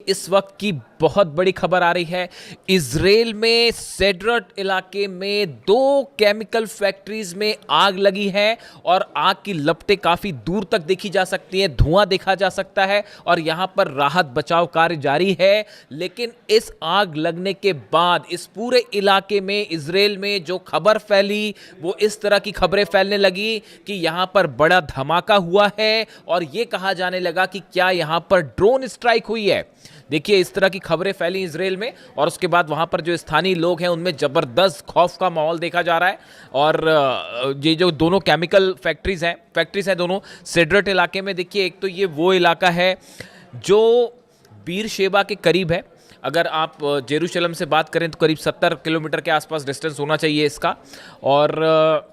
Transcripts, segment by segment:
इस वक्त की बहुत बड़ी खबर आ रही है। इजराइल में सेड्रट इलाके में दो केमिकल फैक्ट्रीज में आग लगी है और आग की लपटें काफी दूर तक देखी जा सकती हैं, धुआं देखा जा सकता है और यहां पर राहत बचाव कार्य जारी है। लेकिन इस आग लगने के बाद इस पूरे इलाके में इजराइल में जो खबर फैली वो इस तरह की खबरें फैलने लगी कि यहां पर बड़ा धमाका हुआ है और यह कहा जाने लगा कि क्या यहां पर ड्रोन स्ट्राइक हुई है। देखिए, इस तरह की खबरें फैली इजराइल में और उसके बाद वहां पर जो स्थानीय लोग हैं उनमें जबरदस्त खौफ का माहौल देखा जा रहा है। और ये जो दोनों केमिकल फैक्ट्रीज हैं दोनों सेड्रट इलाके में। देखिए, एक तो ये वो इलाका है जो बीर शेबा के करीब है। अगर आप जेरूशलम से बात करें तो करीब 70 किलोमीटर के आसपास डिस्टेंस होना चाहिए इसका। और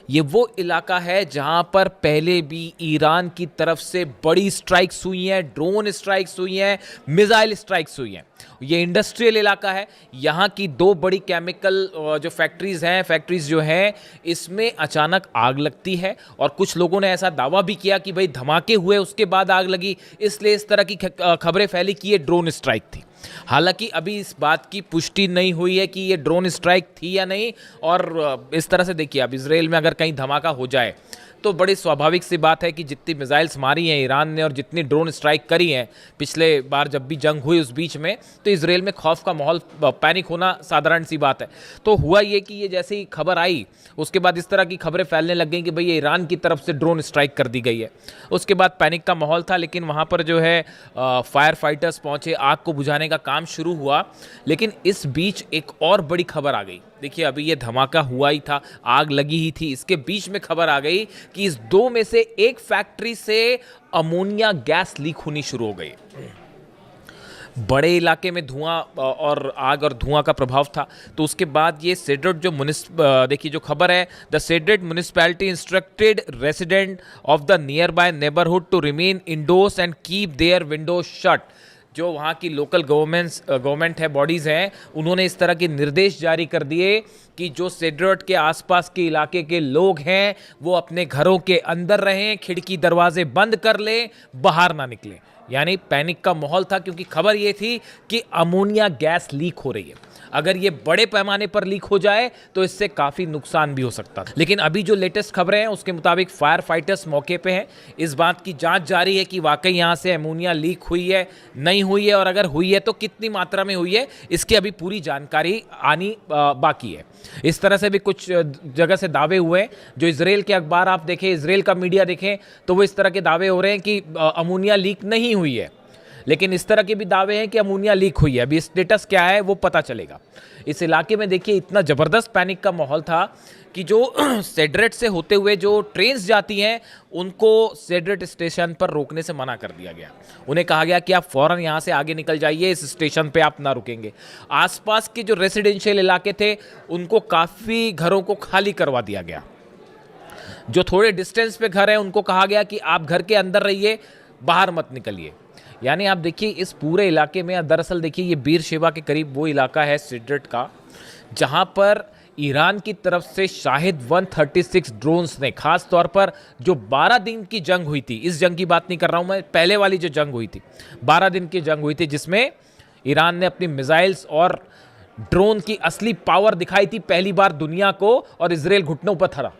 ये वो इलाका है जहां पर पहले भी ईरान की तरफ से बड़ी स्ट्राइक्स हुई हैं, ड्रोन स्ट्राइक्स हुई हैं, मिसाइल स्ट्राइक्स हुई हैं। ये इंडस्ट्रियल इलाका है। यहाँ की दो बड़ी केमिकल जो फैक्ट्रीज जो हैं इसमें अचानक आग लगती है और कुछ लोगों ने ऐसा दावा भी किया कि भाई धमाके हुए उसके बाद आग लगी, इसलिए इस तरह की खबरें फैली कि ये ड्रोन स्ट्राइक थी। हालांकि अभी इस बात की पुष्टि नहीं हुई है कि ये ड्रोन स्ट्राइक थी या नहीं। और इस तरह से देखिए, अब इजराइल में अगर कहीं धमाका हो जाए तो बड़ी स्वाभाविक सी बात है कि जितनी मिसाइल्स मारी हैं ईरान ने और जितनी ड्रोन स्ट्राइक करी हैं पिछले बार जब भी जंग हुई उस बीच में, तो इजराइल में खौफ का माहौल, पैनिक होना साधारण सी बात है। तो हुआ ये कि ये जैसे ही खबर आई उसके बाद इस तरह की खबरें फैलने लग गई कि भाई ये ईरान की तरफ से ड्रोन स्ट्राइक कर दी गई है। उसके बाद पैनिक का माहौल था, लेकिन वहाँ पर जो है फायर फाइटर्स पहुँचे, आग को बुझाने का काम शुरू हुआ। लेकिन इस बीच एक और बड़ी खबर आ गई। देखिए, अभी ये धमाका हुआ ही था, आग लगी ही थी, इसके बीच में खबर आ गई कि इस दो में से एक फैक्ट्री से अमोनिया गैस लीक होनी शुरू हो गई। बड़े इलाके में धुआं और आग और धुआं का प्रभाव था। तो उसके बाद ये सेड्रट जो देखिए जो खबर है, द सेड्रट municipality instructed resident of the nearby neighbourhood to remain indoors and keep their windows shut. जो वहाँ की लोकल गवर्नमेंट है, बॉडीज़ हैं, उन्होंने इस तरह के निर्देश जारी कर दिए कि जो सेड्रट के आसपास के इलाके के लोग हैं वो अपने घरों के अंदर रहें, खिड़की दरवाजे बंद कर लें, बाहर ना निकलें। यानी पैनिक का माहौल था, क्योंकि खबर ये थी कि अमोनिया गैस लीक हो रही है। अगर ये बड़े पैमाने पर लीक हो जाए तो इससे काफ़ी नुकसान भी हो सकता था। लेकिन अभी जो लेटेस्ट खबरें हैं उसके मुताबिक फायर फाइटर्स मौके पे हैं। इस बात की जांच जारी है कि वाकई यहाँ से अमोनिया लीक हुई है, नहीं हुई है, और अगर हुई है तो कितनी मात्रा में हुई है, इसकी अभी पूरी जानकारी आनी बाकी है। इस तरह से भी कुछ जगह से दावे हुए हैं। जो इजराइल के अखबार आप देखें, इजराइल का मीडिया देखें, तो वो इस तरह के दावे हो रहे हैं कि अमोनिया लीक नहीं हुई है। लेकिन इस तरह के भी दावे हैं कि अमोनिया लीक हुई है। अभी स्टेटस क्या है वो पता चलेगा। इस इलाके में देखिए इतना ज़बरदस्त पैनिक का माहौल था कि जो सेड्रट से होते हुए जो ट्रेन्स जाती हैं उनको सेड्रट स्टेशन पर रोकने से मना कर दिया गया। उन्हें कहा गया कि आप फ़ौरन यहाँ से आगे निकल जाइए, इस स्टेशन पे आप ना रुकेंगे। आसपास के जो रेसिडेंशियल इलाके थे उनको काफ़ी घरों को खाली करवा दिया गया। जो थोड़े डिस्टेंस पे घर हैं उनको कहा गया कि आप घर के अंदर रहिए, बाहर मत निकलिए। यानी आप देखिए इस पूरे इलाके में, दरअसल देखिए ये बीर शेबा के करीब वो इलाका है सेड्रट का जहां पर ईरान की तरफ से शाहिद 136 ड्रोन्स ने, खास तौर पर जो 12 दिन की जंग हुई थी, इस जंग की बात नहीं कर रहा हूं मैं, पहले वाली जो जंग हुई थी 12 दिन की जंग हुई थी जिसमें ईरान ने अपनी मिसाइल्स और ड्रोन की असली पावर दिखाई थी पहली बार दुनिया को, और इजराइल घुटनों पर था।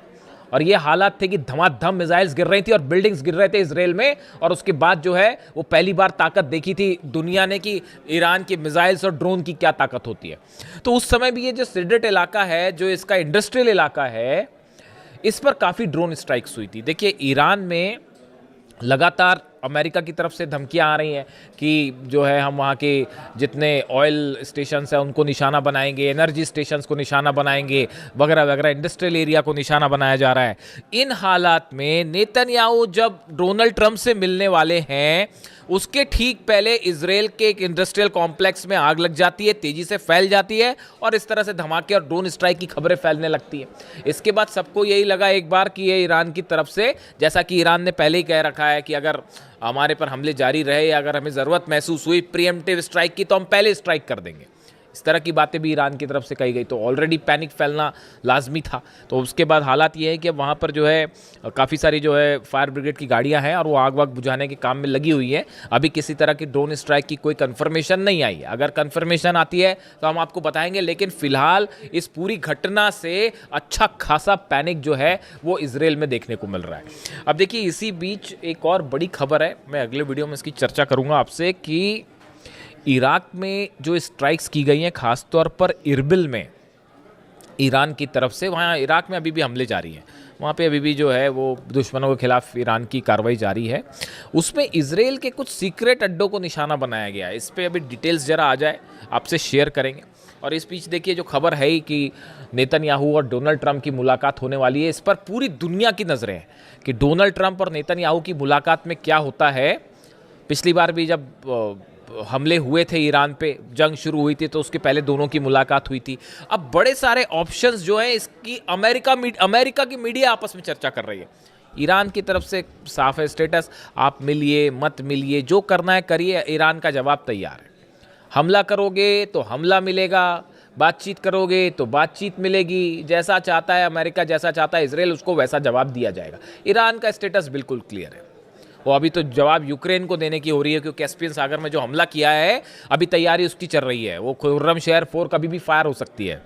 और ये हालात थे कि धमाधम मिसाइल्स गिर रही थी और बिल्डिंग्स गिर रहे थे इजराइल में। और उसके बाद जो है वो पहली बार ताकत देखी थी दुनिया ने कि ईरान की मिसाइल्स और ड्रोन की क्या ताकत होती है। तो उस समय भी ये जो सेड्रट इलाका है, जो इसका इंडस्ट्रियल इलाका है, इस पर काफ़ी ड्रोन स्ट्राइक्स हुई थी। देखिए, ईरान में लगातार अमेरिका की तरफ से धमकियां आ रही हैं कि जो है हम वहाँ के जितने ऑयल स्टेशंस हैं उनको निशाना बनाएंगे, एनर्जी स्टेशंस को निशाना बनाएंगे, वगैरह वगैरह, इंडस्ट्रियल एरिया को निशाना बनाया जा रहा है। इन हालात में नेतन्याहू जब डोनाल्ड ट्रंप से मिलने वाले हैं उसके ठीक पहले इजराइल के एक इंडस्ट्रियल कॉम्प्लेक्स में आग लग जाती है, तेजी से फैल जाती है और इस तरह से धमाके और ड्रोन स्ट्राइक की खबरें फैलने लगती है। इसके बाद सबको यही लगा एक बार कि ये ईरान की तरफ से, जैसा कि ईरान ने पहले ही कह रखा है कि अगर हमारे पर हमले जारी रहे या अगर हमें ज़रूरत महसूस हुई प्रीएम्प्टिव स्ट्राइक की तो हम पहले स्ट्राइक कर देंगे। इस तरह की बातें भी ईरान की तरफ से कही गई। तो ऑलरेडी पैनिक फैलना लाजमी था। तो उसके बाद हालात ये है कि अब वहाँ पर जो है काफ़ी सारी जो है फायर ब्रिगेड की गाड़ियाँ हैं और वो आग वाग बुझाने के काम में लगी हुई हैं। अभी किसी तरह की ड्रोन स्ट्राइक की कोई कन्फर्मेशन नहीं आई है। अगर कन्फर्मेशन आती है तो हम आपको बताएंगे, लेकिन फिलहाल इस पूरी घटना से अच्छा खासा पैनिक जो है वो इजराइल में देखने को मिल रहा है। अब देखिए, इसी बीच एक और बड़ी खबर है, मैं अगले वीडियो में इसकी चर्चा करूंगा आपसे, कि इराक में जो स्ट्राइक्स की गई हैं खासतौर पर इरबिल में ईरान की तरफ से, वहाँ इराक में अभी भी हमले जारी हैं, वहाँ पे अभी भी जो है वो दुश्मनों के खिलाफ ईरान की कार्रवाई जारी है। उसमें इजराइल के कुछ सीक्रेट अड्डों को निशाना बनाया गया है। इस पर अभी डिटेल्स ज़रा आ जाए आपसे शेयर करेंगे। और इस बीच देखिए, जो खबर है ही कि नेतन्याहू और डोनाल्ड ट्रंप की मुलाकात होने वाली है, इस पर पूरी दुनिया की नज़रें हैं कि डोनाल्ड ट्रंप और नेतन्याहू की मुलाकात में क्या होता है। पिछली बार भी जब हमले हुए थे ईरान पे, जंग शुरू हुई थी, तो उसके पहले दोनों की मुलाकात हुई थी। अब बड़े सारे ऑप्शंस जो हैं इसकी अमेरिका की मीडिया आपस में चर्चा कर रही है। ईरान की तरफ से साफ है स्टेटस, आप मिलिए मत मिलिए, जो करना है करिए, ईरान का जवाब तैयार है। हमला करोगे तो हमला मिलेगा, बातचीत करोगे तो बातचीत मिलेगी, जैसा चाहता है अमेरिका, जैसा चाहता है इजराइल, उसको वैसा जवाब दिया जाएगा। ईरान का स्टेटस बिल्कुल क्लियर है। वो अभी तो जवाब यूक्रेन को देने की हो रही है, क्योंकि कैस्पियन सागर में जो हमला किया है अभी तैयारी उसकी चल रही है। वो खुर्रम शहर 4 कभी भी फायर हो सकती है,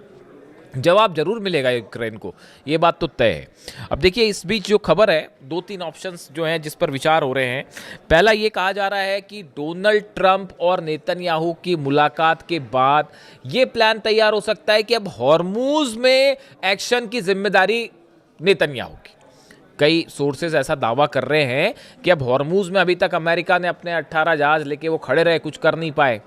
जवाब जरूर मिलेगा यूक्रेन को, ये बात तो तय है। अब देखिए, इस बीच जो खबर है, 2-3 ऑप्शंस जो हैं जिस पर विचार हो रहे हैं। पहला ये कहा जा रहा है कि डोनाल्ड ट्रंप और नेतन्याहू की मुलाकात के बाद ये प्लान तैयार हो सकता है कि अब हॉर्मूज में एक्शन की जिम्मेदारी नेतन्याहू की। कई सोर्सेज ऐसा दावा कर रहे हैं कि अब हॉर्मूज में अभी तक अमेरिका ने अपने 18 जहाज लेके वो खड़े रहे, कुछ कर नहीं पाए।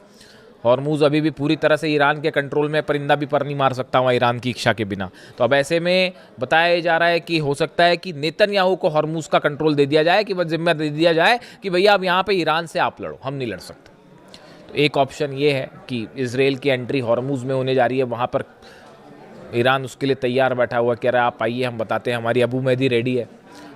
हॉर्मूज अभी भी पूरी तरह से ईरान के कंट्रोल में, परिंदा भी पर नहीं मार सकता वहाँ ईरान की इच्छा के बिना। तो अब ऐसे में बताया जा रहा है कि हो सकता है कि नेतन्याहू को हॉर्मूज का कंट्रोल दे दिया जाए, कि बस जिम्मा दे दिया जाए कि भैया अब यहाँ पे ईरान से आप लड़ो, हम नहीं लड़ सकते। तो एक ऑप्शन ये है कि इजराइल की एंट्री हॉर्मूज में होने जा रही है, वहाँ पर ईरान उसके लिए तैयार बैठा हुआ, कह रहा है आप आइए, हम बताते हैं, हमारी अबू मेहदी रेडी है,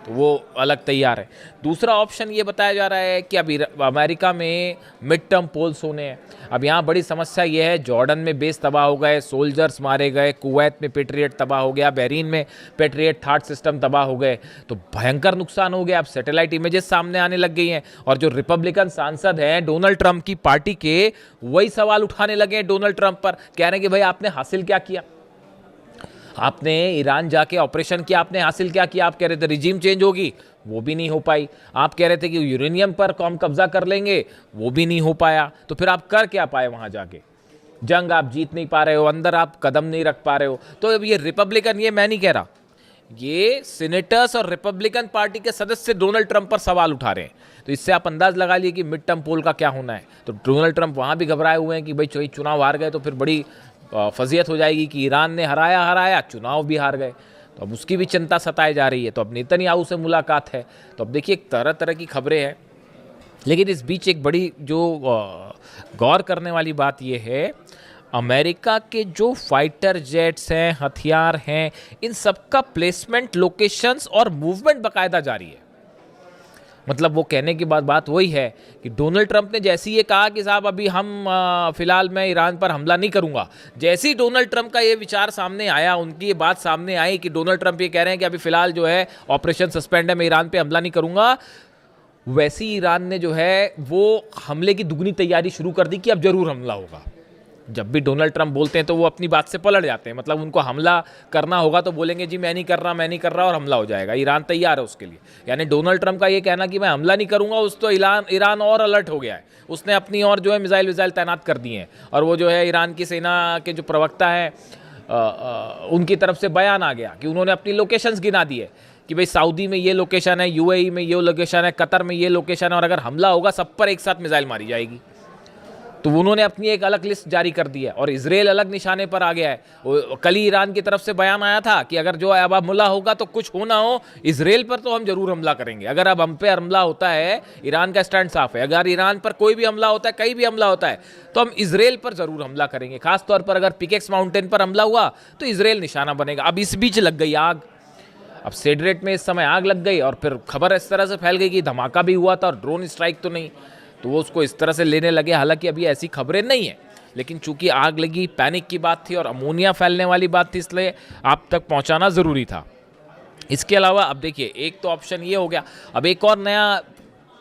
तो वो अलग तैयार है। दूसरा ऑप्शन ये बताया जा रहा है कि अब अमेरिका में मिड टर्म पोल्स होने हैं। अब यहाँ बड़ी समस्या ये है, जॉर्डन में बेस तबाह हो गए, सोल्जर्स मारे गए, कुवैत में पेट्रियट तबाह हो गया, बहरीन में पेट्रियट थर्ड सिस्टम तबाह हो गए, तो भयंकर नुकसान हो गया। अब सैटेलाइट इमेजेस सामने आने लग गई हैं, और जो रिपब्लिकन सांसद हैं डोनाल्ड ट्रंप की पार्टी के, वही सवाल उठाने लगे हैं डोनाल्ड ट्रंप पर, कह रहे हैं कि भाई आपने हासिल क्या किया, आपने ईरान जाके ऑपरेशन किया, आपने हासिल क्या किया। आप कह रहे थे रिजीम चेंज होगी, वो भी नहीं हो पाई। आप कह रहे थे कि यूरेनियम पर हम कब्जा कर लेंगे, वो भी नहीं हो पाया। तो फिर आप कर क्या पाए वहां जाके? जंग आप जीत नहीं पा रहे हो, अंदर आप कदम नहीं रख पा रहे हो। तो अब ये रिपब्लिकन, ये मैं नहीं कह रहा, ये सीनेटर्स और रिपब्लिकन पार्टी के सदस्य डोनाल्ड ट्रंप पर सवाल उठा रहे हैं। तो इससे आप अंदाज लगा लिए कि मिड टर्म पोल का क्या होना है। तो डोनाल्ड ट्रंप वहां भी घबराए हुए हैं कि भाई चुनाव हार गए तो फिर बड़ी फजीयत हो जाएगी कि ईरान ने हराया, चुनाव भी हार गए। तो अब उसकी भी चिंता सताई जा रही है। तो अब नेतन्याहू से मुलाकात है। तो अब देखिए, तरह तरह की खबरें हैं, लेकिन इस बीच एक बड़ी जो गौर करने वाली बात यह है, अमेरिका के जो फाइटर जेट्स हैं, हथियार हैं, इन सबका प्लेसमेंट, लोकेशंस और मूवमेंट बाकायदा जारी है। मतलब वो कहने की बात वही है कि डोनाल्ड ट्रंप ने जैसे ही ये कहा कि साहब अभी हम फिलहाल मैं ईरान पर हमला नहीं करूंगा, जैसे ही डोनाल्ड ट्रंप का ये विचार सामने आया, उनकी ये बात सामने आई कि डोनाल्ड ट्रंप ये कह रहे हैं कि अभी फिलहाल जो है ऑपरेशन सस्पेंड है, मैं ईरान पे हमला नहीं करूंगा, वैसे ही ईरान ने जो है वो हमले की दुगनी तैयारी शुरू कर दी कि अब जरूर हमला होगा। जब भी डोनाल्ड ट्रंप बोलते हैं तो वो अपनी बात से पलट जाते हैं। मतलब उनको हमला करना होगा तो बोलेंगे जी मैं नहीं कर रहा, और हमला हो जाएगा। ईरान तैयार है उसके लिए। यानी डोनाल्ड ट्रंप का ये कहना कि मैं हमला नहीं करूंगा, उस तो ईरान और अलर्ट हो गया है। उसने अपनी और जो है मिसाइल तैनात कर दिए हैं। और वो जो है ईरान की सेना के जो प्रवक्ता है उनकी तरफ से बयान आ गया कि उन्होंने अपनी लोकेशंस गिना दी है कि भाई सऊदी में ये लोकेशन है, यूएई में ये लोकेशन है, कतर में ये लोकेशन है, और अगर हमला होगा सब पर एक साथ मिसाइल मारी जाएगी। तो उन्होंने अपनी एक अलग लिस्ट जारी कर दी है, और इजराइल अलग निशाने पर आ गया है। कल ही ईरान की तरफ से बयान आया था कि अगर जो अब हमला होगा तो कुछ हो ना हो, इजराइल पर तो हम जरूर हमला करेंगे। अगर अब हम पे हमला होता है, ईरान का स्टैंड साफ है, अगर ईरान पर कोई भी हमला होता है, कहीं भी हमला होता है, तो हम इजराइल पर जरूर हमला करेंगे। खासतौर पर अगर पिकेक्स माउंटेन पर हमला हुआ तो इजराइल निशाना बनेगा। अब इस बीच लग गई आग। अब सेड्रेट में इस समय आग लग गई, और फिर खबर इस तरह से फैल गई कि धमाका भी हुआ था और ड्रोन स्ट्राइक तो नहीं, तो वो उसको इस तरह से लेने लगे। हालांकि अभी ऐसी खबरें नहीं है, लेकिन चूंकि आग लगी, पैनिक की बात थी और अमोनिया फैलने वाली बात थी, इसलिए आप तक पहुंचाना ज़रूरी था। इसके अलावा अब देखिए, एक तो ऑप्शन ये हो गया, अब एक और नया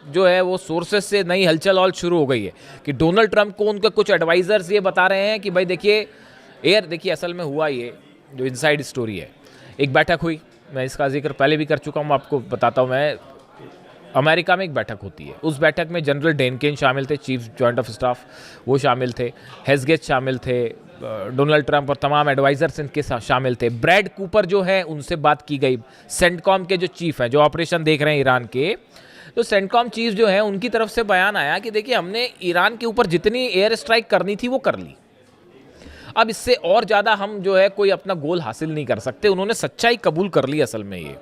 जो है वो सोर्सेस से नई हलचल और शुरू हो गई है कि डोनाल्ड ट्रंप को उनके कुछ एडवाइजर्स ये बता रहे हैं कि भाई देखिए असल में हुआ ये जो इनसाइड स्टोरी है। एक बैठक हुई, मैं इसका जिक्र पहले भी कर चुका हूँ, आपको बताता हूँ मैं। अमेरिका में एक बैठक होती है, उस बैठक में जनरल डेनकेन शामिल थे, चीफ जॉइंट ऑफ स्टाफ, वो शामिल थे, हेजगेट शामिल थे, डोनाल्ड ट्रंप और तमाम एडवाइजर्स इनके साथ शामिल थे। ब्रैड कूपर जो है उनसे बात की गई, सेंटकॉम के जो चीफ हैं, जो ऑपरेशन देख रहे हैं ईरान के, तो सेंटकॉम चीफ जो है उनकी तरफ से बयान आया कि देखिए हमने ईरान के ऊपर जितनी एयर स्ट्राइक करनी थी वो कर ली, अब इससे और ज़्यादा हम जो है कोई अपना गोल हासिल नहीं कर सकते। उन्होंने सच्चाई कबूल कर ली असल में ये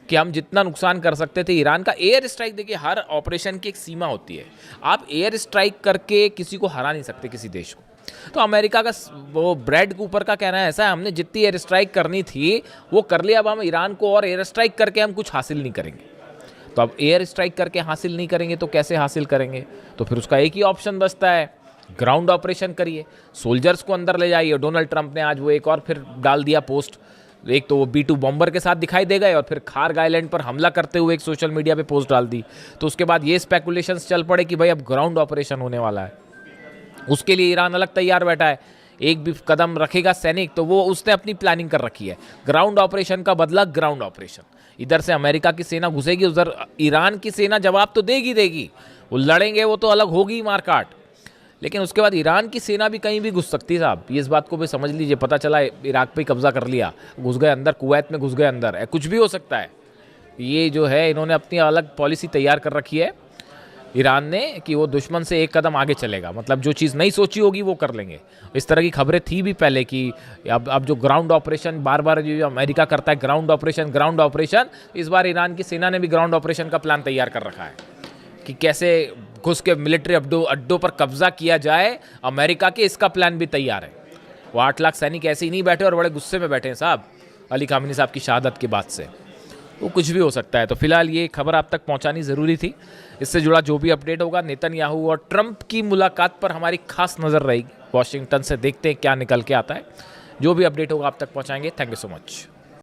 कि हम जितना नुकसान कर सकते थे ईरान का। एयर स्ट्राइक, देखिए हर ऑपरेशन की एक सीमा होती है, आप एयर स्ट्राइक करके किसी को हरा नहीं सकते, किसी देश को। तो अमेरिका का वो ब्रैड कूपर का कहना है ऐसा है, हमने जितनी एयर स्ट्राइक करनी थी वो कर लिया, अब हम ईरान को और एयर स्ट्राइक करके हम कुछ हासिल नहीं करेंगे। तो अब एयर स्ट्राइक करके हासिल नहीं करेंगे तो कैसे हासिल करेंगे? तो फिर उसका एक ही ऑप्शन बचता है, ग्राउंड ऑपरेशन करिए, सोल्जर्स को अंदर ले जाइए। डोनाल्ड ट्रंप ने आज वो एक और फिर डाल दिया पोस्ट, एक तो वो B-2 बॉम्बर के साथ दिखाई दे गए और फिर खार्ग आइलैंड पर हमला करते हुए एक सोशल मीडिया पे पोस्ट डाल दी। तो उसके बाद ये स्पेकुलेशंस चल पड़े कि भाई अब ग्राउंड ऑपरेशन होने वाला है, उसके लिए ईरान अलग तैयार बैठा है। एक भी कदम रखेगा सैनिक तो वो उसने अपनी प्लानिंग कर रखी है, ग्राउंड ऑपरेशन का बदला ग्राउंड ऑपरेशन। इधर से अमेरिका की सेना घुसेगी, उधर ईरान की सेना जवाब तो देगी, वो लड़ेंगे, वो तो अलग होगी मारकाट, लेकिन उसके बाद ईरान की सेना भी कहीं भी घुस सकती है साहब। ये इस बात को भी समझ लीजिए, पता चला इराक पे कब्जा कर लिया, घुस गए अंदर, कुवैत में घुस गए अंदर, कुछ भी हो सकता है। ये जो है इन्होंने अपनी अलग पॉलिसी तैयार कर रखी है ईरान ने कि वो दुश्मन से एक कदम आगे चलेगा, मतलब जो चीज़ नहीं सोची होगी वो कर लेंगे। इस तरह की खबरें थी भी पहले कि अब जो ग्राउंड ऑपरेशन बार बार जो अमेरिका करता है, ग्राउंड ऑपरेशन, इस बार ईरान की सेना ने भी ग्राउंड ऑपरेशन का प्लान तैयार कर रखा है कि कैसे घुस के मिलिट्री अड्डों पर कब्जा किया जाए अमेरिका के। इसका प्लान भी तैयार है। वो 8 लाख सैनिक ऐसे ही नहीं बैठे और बड़े गुस्से में बैठे हैं साहब अली खामेनी साहब की शहादत के बाद से, वो कुछ भी हो सकता है। तो फिलहाल ये खबर आप तक पहुंचानी ज़रूरी थी। इससे जुड़ा जो भी अपडेट होगा, नेतन्याहू और ट्रंप की मुलाकात पर हमारी खास नज़र रहेगी। वॉशिंगटन से देखते हैं क्या निकल के आता है। जो भी अपडेट होगा आप तक पहुंचाएंगे। Thank you so much.